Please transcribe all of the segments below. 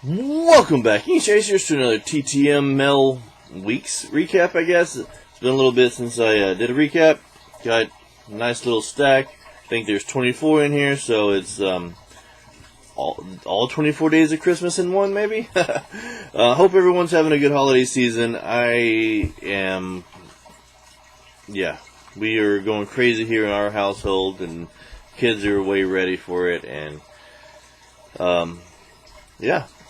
Welcome back, Chasers, to another TTM Mel Weeks recap, I guess. It's been a little bit since I did a recap. Got a nice little stack. I think there's 24 in here, so it's all 24 days of Christmas in one, maybe? Hope everyone's having a good holiday season. I am, we are going crazy here in our household, and kids are way ready for it, and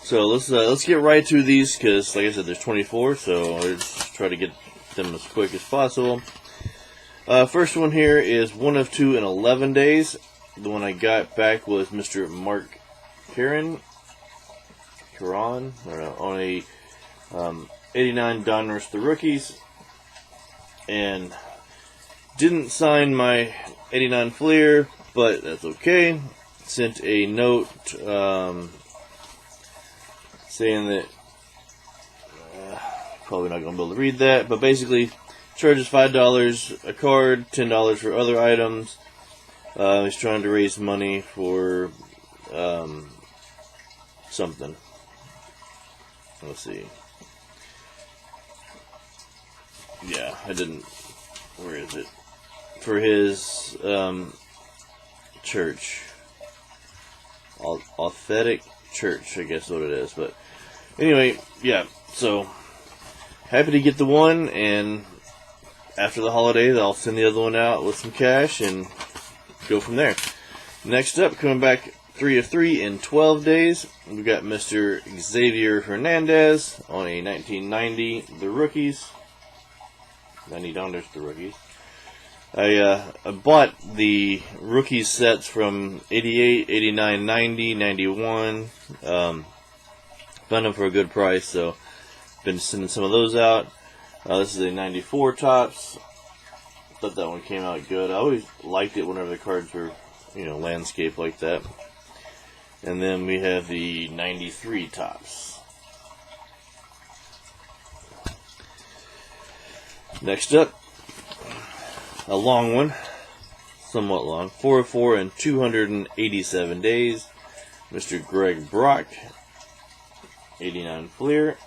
so let's get right to these, because like I said, there's 24, so let's try to get them as quick as possible. First one here is 1 of 2 in 11 days. The one I got back was Mr. Mark Caron on a 89 Donruss the Rookies, and didn't sign my 89 Fleer, but that's okay. Sent a note saying that probably not going to be able to read that, but basically charges $5 a card, $10 for other items. He's trying to raise money for something. Let's see. Yeah, I didn't. Where is it? For his church. Authentic Church, I guess what it is. But anyway, yeah, so happy to get the one, and after the holidays I'll send the other one out with some cash and go from there. Next up, coming back 3 of 3 in 12 days, we've got Mr. Xavier Hernandez on a 1990 the Rookies. 90 Donruss the Rookies. I bought the rookie sets from 88, 89, 90, 91. Found them for a good price, so been sending some of those out. This is a 94 Topps. Thought that one came out good. I always liked it whenever the cards were, landscape like that. And then we have the 93 Topps. Next up, a long one, somewhat long, 4 of 4 in 287 days. Mr. Greg Brock, 89 Fleer,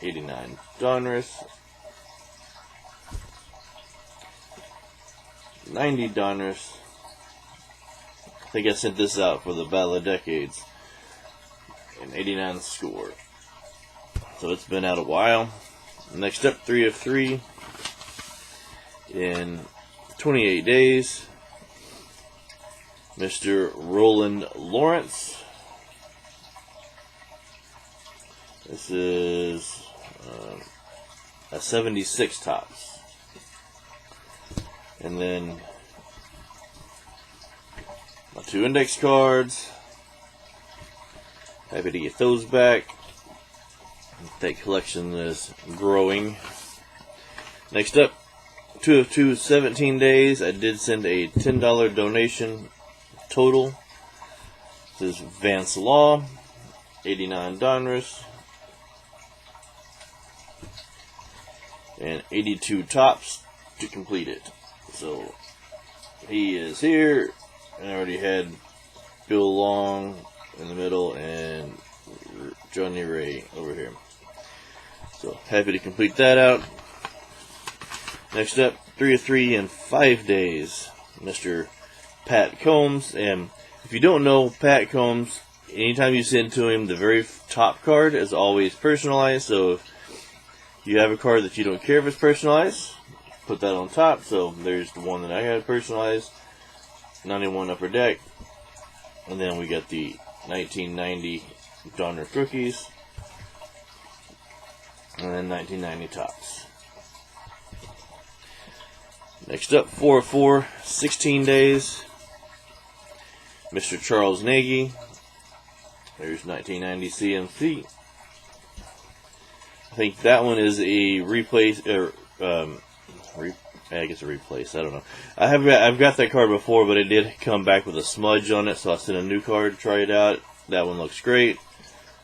89 Donruss, 90 Donruss. I think I sent this out for the Battle of Decades, and 89 Score. So it's been out a while. Next up, 3 of 3 in 28 days. Mr. Roland Lawrence. This is a 76 Topps. And then my 2 index cards. Happy to get those back. That collection is growing. Next up, 2 of 2, 17 days. I did send a $10 donation total. This is Vance Law, 89 Donruss, and 82 Topps to complete it. So he is here, and I already had Bill Long in the middle and Johnny Ray over here. So happy to complete that out. Next up, 3 of 3 in 5 days, Mr. Pat Combs. And if you don't know Pat Combs, anytime you send to him, the very top card is always personalized. So if you have a card that you don't care if it's personalized, put that on top. So there's the one that I had personalized, 91 Upper Deck. And then we got the 1990 Donruss Rookies, and then 1990 Topps. Next up, 4 of 4, 16 days. Mr. Charles Nagy. There's 1990 CMC. I think that one is a replace, I guess a replace. I don't know. I've got that card before, but it did come back with a smudge on it, so I sent a new card to try it out. That one looks great.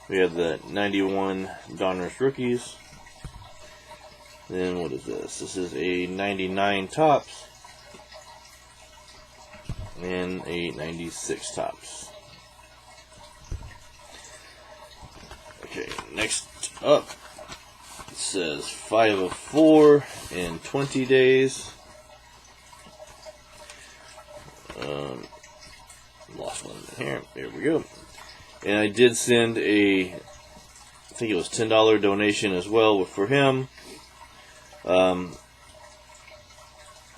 We have the 91 Donruss Rookies. Then what is this? This is a 99 Topps and a 96 Topps. Okay, next up, it says 5 of 4 in 20 days. Lost one in here. There we go. And I did send I think it was $10 donation as well for him.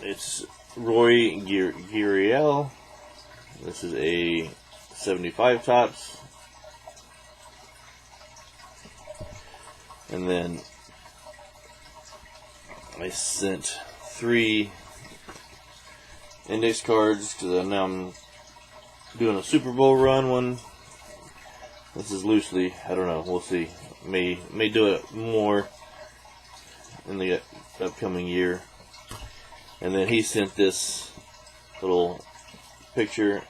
It's Roy Giriel. This is a 75 tops. And then I sent 3 index cards because now I'm doing a Super Bowl run one. This is loosely, I don't know, we'll see. May do it more in the upcoming year. And then he sent this little picture,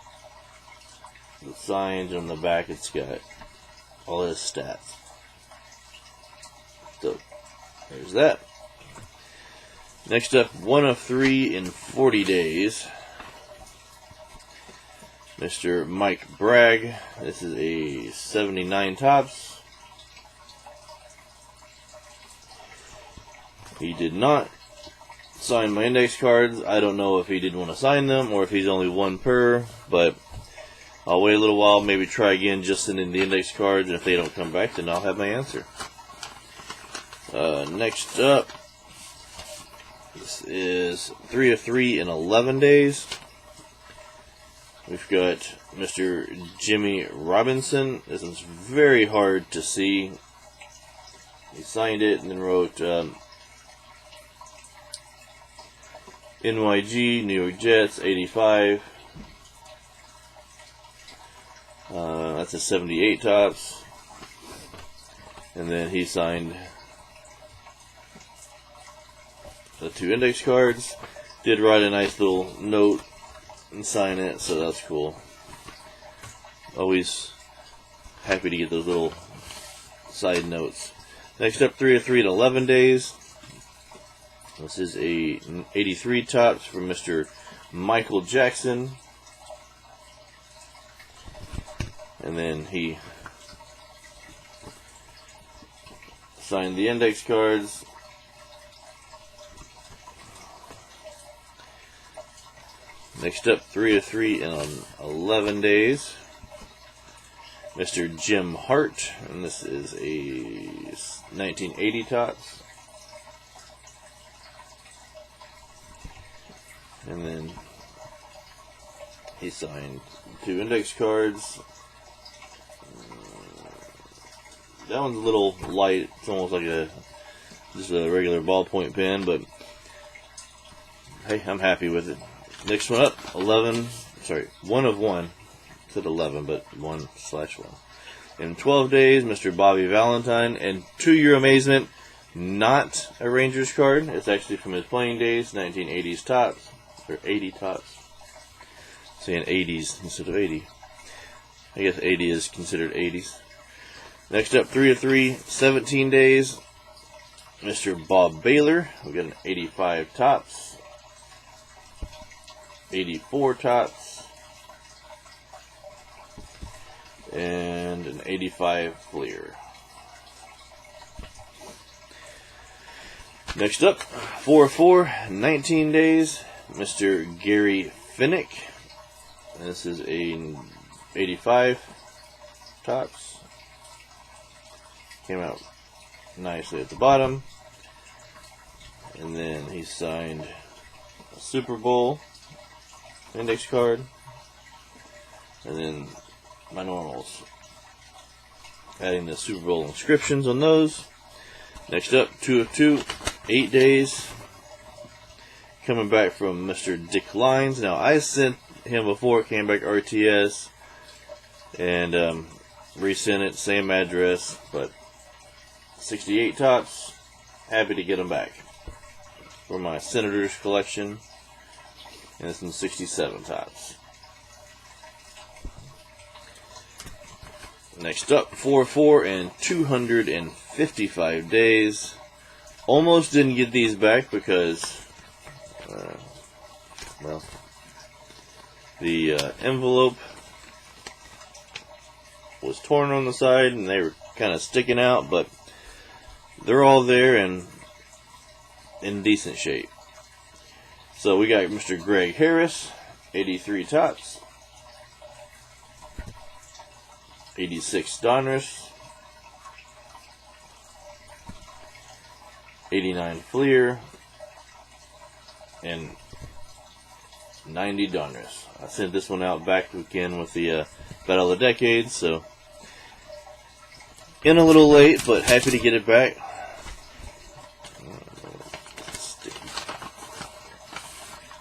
the signs on the back. It's got all his stats. So there's that. Next up, 1 of 3 in 40 days. Mr. Mike Bragg. This is a 79 tops. He did not sign my index cards. I don't know if he didn't want to sign them or if he's only 1 per, but I'll wait a little while, maybe try again, just send in the index cards, and if they don't come back, then I'll have my answer. Next up, this is 3 of 3 in 11 days. We've got Mr. Jimmy Robinson. This is very hard to see. He signed it and then wrote NYG, New York Jets, 85. That's a 78 tops. And then he signed the 2 index cards. Did write a nice little note and sign it, so that's cool. Always happy to get those little side notes. Next up, 3 of 3 in 11 days. This is a 83 tops from Mr. Michael Jackson. And then he signed the index cards. Next up, 3 of 3 in 11 days. Mr. Jim Hart, and this is a 1980 tops. And then he signed 2 index cards. That one's a little light. It's almost like just a regular ballpoint pen, but hey, I'm happy with it. Next one up, 1 of 1. I said 11, but 1/1. In 12 days, Mr. Bobby Valentine, and to your amazement, not a Rangers card. It's actually from his playing days, 1980s tops, or 80 tops. Saying 80s instead of 80. I guess 80 is considered 80s. Next up, 3 of 3, 17 days. Mr. Bob Baylor. We got an 85 tops. 84 tops. And an 85 Fleer. Next up, 4 of 4, 19 days. Mr. Gary Finnick. This is a 85 tops. Came out nicely at the bottom. And then he signed a Super Bowl index card. And then my normals. Adding the Super Bowl inscriptions on those. Next up, 2 of 2, 8 days. Coming back from Mr. Dick Lines. Now, I sent him before it came back RTS. And resent it, same address. But 68 tops. Happy to get them back. For my Senators collection. And this one's 67 tops. Next up, 4 of 4 and 255 days. Almost didn't get these back because, the envelope was torn on the side and they were kind of sticking out, but they're all there and in decent shape. So we got Mr. Greg Harris, 83 Tops, 86 Donruss, 89 Fleer, and 90 Donruss. I sent this one out back again with the Battle of the Decades, so in a little late, but happy to get it back.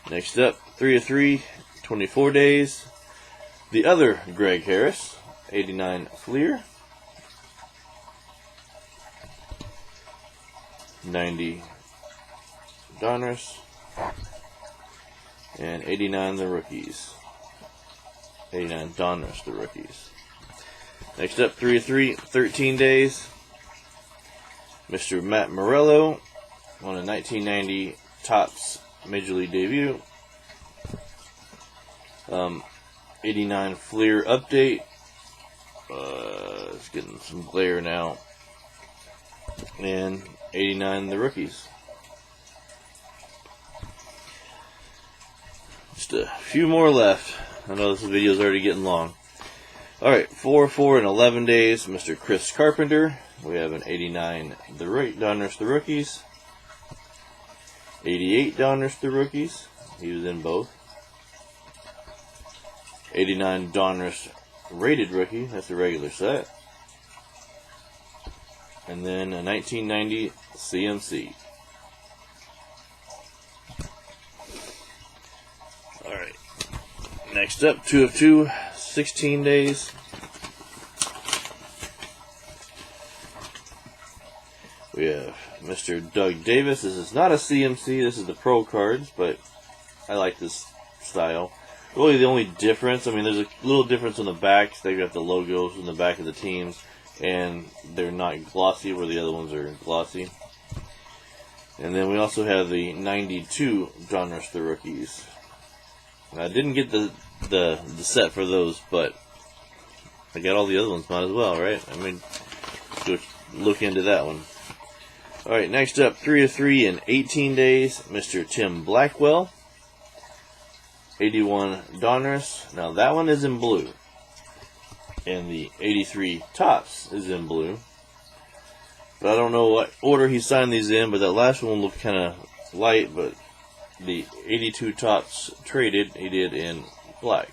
Next up, 3 of 3, 24 days. The other Greg Harris, 89 Fleer, 90 Donruss, and 89 the rookies. 89 Donruss the rookies. Next up, 3 of 3, 13 days. Mr. Matt Morello on a 1990 Topps Major League debut. 89 Fleer update. It's getting some glare now. And 89 the rookies. Just a few more left. I know this video is already getting long. Alright, 4 of 4 in 11 days. Mr. Chris Carpenter. We have an 89 Donruss the rookies. 88 Donruss the rookies. He was in both. 89 Donruss rated rookie. That's the regular set. And then a 1990 CMC. Alright. Next up, 2 of 2, 16 days. We have Mr. Doug Davis. This is not a CMC, this is the Pro cards, but I like this style. Really the only difference, I mean there's a little difference on the back. They've got the logos in the back of the teams, and they're not glossy where the other ones are glossy. And then we also have the 92 Donruss the rookies. I didn't get the set for those, but I got all the other ones, might as well, right? I mean, go look into that one. Alright, next up, 3 of 3 in 18 days, Mr. Tim Blackwell. 81 Donruss. Now that one is in blue. And the 83 Topps is in blue. But I don't know what order he signed these in, but that last one looked kind of light, but the 82 Topps traded, he did in black.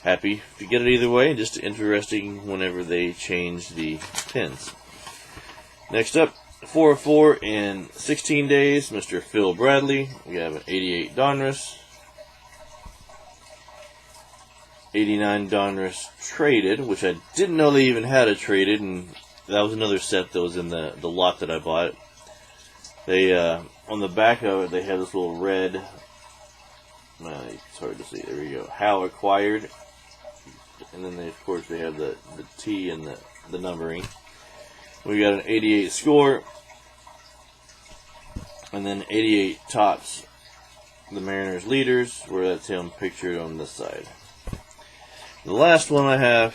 Happy to get it either way, just interesting whenever they change the pins. Next up, 4 of 4 in 16 days, Mr. Phil Bradley. We have an 88 Donruss. 89 Donruss traded, which I didn't know they even had a traded, and that was another set that was in the lot that I bought. They, on the back of it, they have this little red, it's hard to see, there we go, how acquired, and then they, of course, they have the T and the numbering. We got an 88 score, and then 88 Topps, the Mariners leaders, where that's him pictured on this side. The last one I have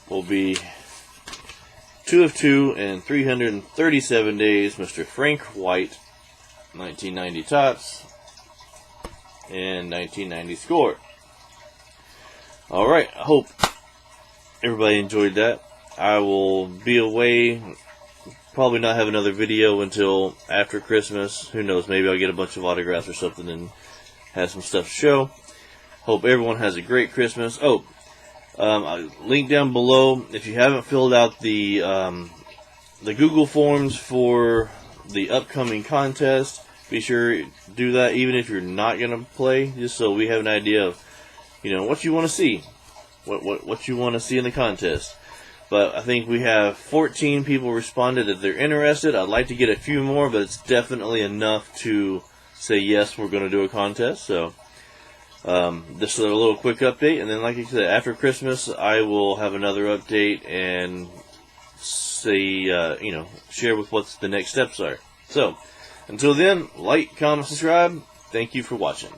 will be 2 of 2 in 337 days, Mr. Frank White, 1990 Topps, and 1990 score. Alright, I hope everybody enjoyed that. I will be away, probably not have another video until after Christmas. Who knows, maybe I'll get a bunch of autographs or something and have some stuff to show. Hope everyone has a great Christmas. Oh, link down below, if you haven't filled out the Google Forms for the upcoming contest, be sure to do that, even if you're not going to play, just so we have an idea of, you know, what you want to see, what you want to see in the contest. But I think we have 14 people responded that they're interested. I'd like to get a few more, but it's definitely enough to say yes, we're going to do a contest. So this is a little quick update, and then like I said, after Christmas I will have another update and say, you know, share with what the next steps are. So until then, like, comment, subscribe. Thank you for watching.